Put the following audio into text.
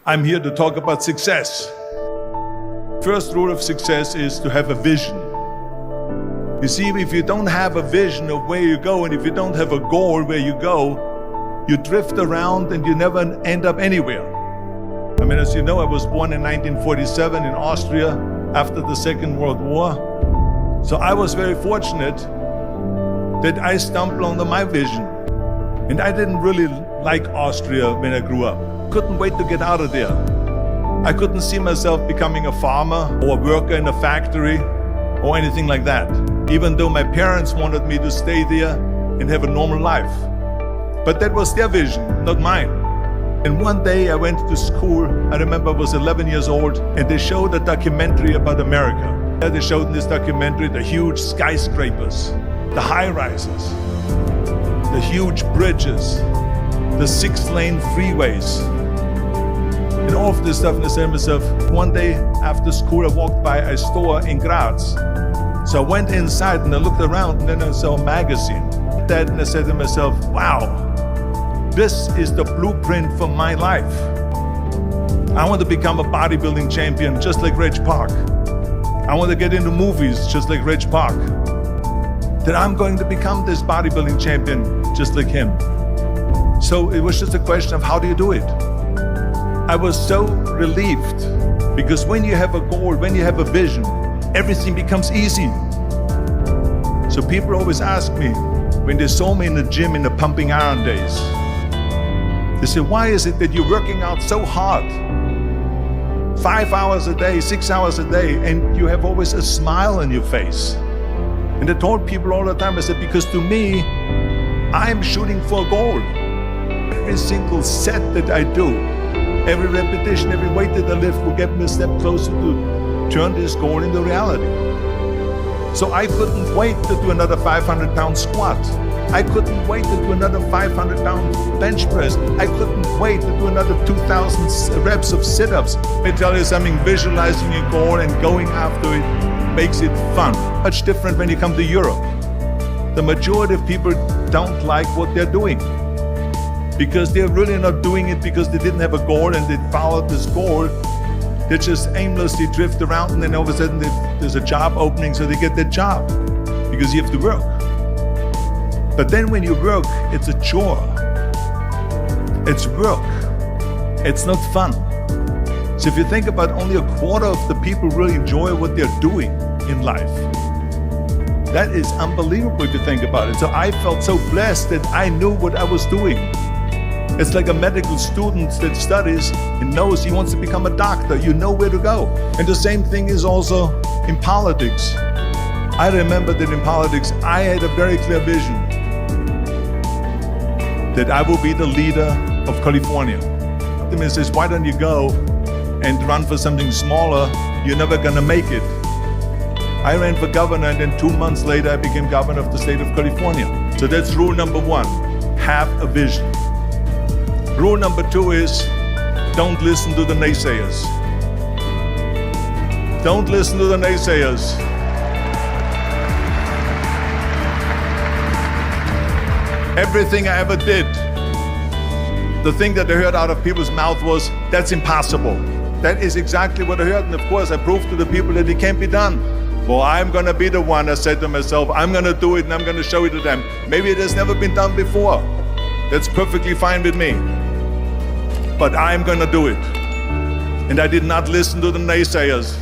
I'm here to talk about success. First rule of success is to have a vision. You see, if you don't have a vision of where you go, and if you don't have a goal where you go, you drift around and you never end up anywhere. I mean, as you know, I was born in 1947 in Austria after the Second World War. So I was very fortunate that I stumbled on my vision. And I didn't really like Austria when I grew up. Couldn't wait to get out of there. I couldn't see myself becoming a farmer or a worker in a factory or anything like that, even though my parents wanted me to stay there and have a normal life. But that was their vision, not mine. And one day I went to school, I remember I was 11 years old, and they showed a documentary about America. They showed in this documentary the huge skyscrapers, the high-rises, the huge bridges, the 6-lane freeways, and all of this stuff. And I said to myself, one day after school I walked by a store in Graz. So I went inside and I looked around, and then I saw a magazine. And I said to myself, wow, this is the blueprint for my life. I want to become a bodybuilding champion just like Reg Park. I want to get into movies just like Reg Park. That I'm going to become this bodybuilding champion just like him. So it was just a question of how do you do it? I was so relieved, because when you have a goal, when you have a vision, everything becomes easy. So people always ask me, when they saw me in the gym in the pumping iron days, they say, why is it that you're working out so hard? 5 hours a day, 6 hours a day, and you have always a smile on your face. And I told people all the time, I said, because to me, I'm shooting for a goal. Every single set that I do, every repetition, every weight that I lift will get me a step closer to turn this goal into reality. So I couldn't wait to do another 500-pound squat. I couldn't wait to do another 500-pound bench press. I couldn't wait to do another 2,000 reps of sit-ups. Let me tell you something, visualizing a goal and going after it makes it fun. Much different when you come to Europe. The majority of people don't like what they're doing, because they're really not doing it because they didn't have a goal and they followed this goal. They just aimlessly drift around, and then all of a sudden there's a job opening, so they get that job because you have to work. But then when you work, it's a chore. It's work. It's not fun. So if you think about, only a quarter of the people really enjoy what they're doing in life. That is unbelievable if you think about it. So I felt so blessed that I knew what I was doing. It's like a medical student that studies and knows he wants to become a doctor. You know where to go. And the same thing is also in politics. I remember that in politics, I had a very clear vision that I will be the leader of California. The man says, why don't you go and run for something smaller? You're never gonna make it. I ran for governor, and then 2 months later, I became governor of the state of California. So that's rule number 1, have a vision. Rule number 2 is, don't listen to the naysayers. Don't listen to the naysayers. Everything I ever did, the thing that I heard out of people's mouth was, that's impossible. That is exactly what I heard, and of course I proved to the people that it can't be done. Well, I'm gonna be the one, I said to myself, I'm gonna do it and I'm gonna show it to them. Maybe it has never been done before. That's perfectly fine with me. But I'm gonna do it. And I did not listen to the naysayers.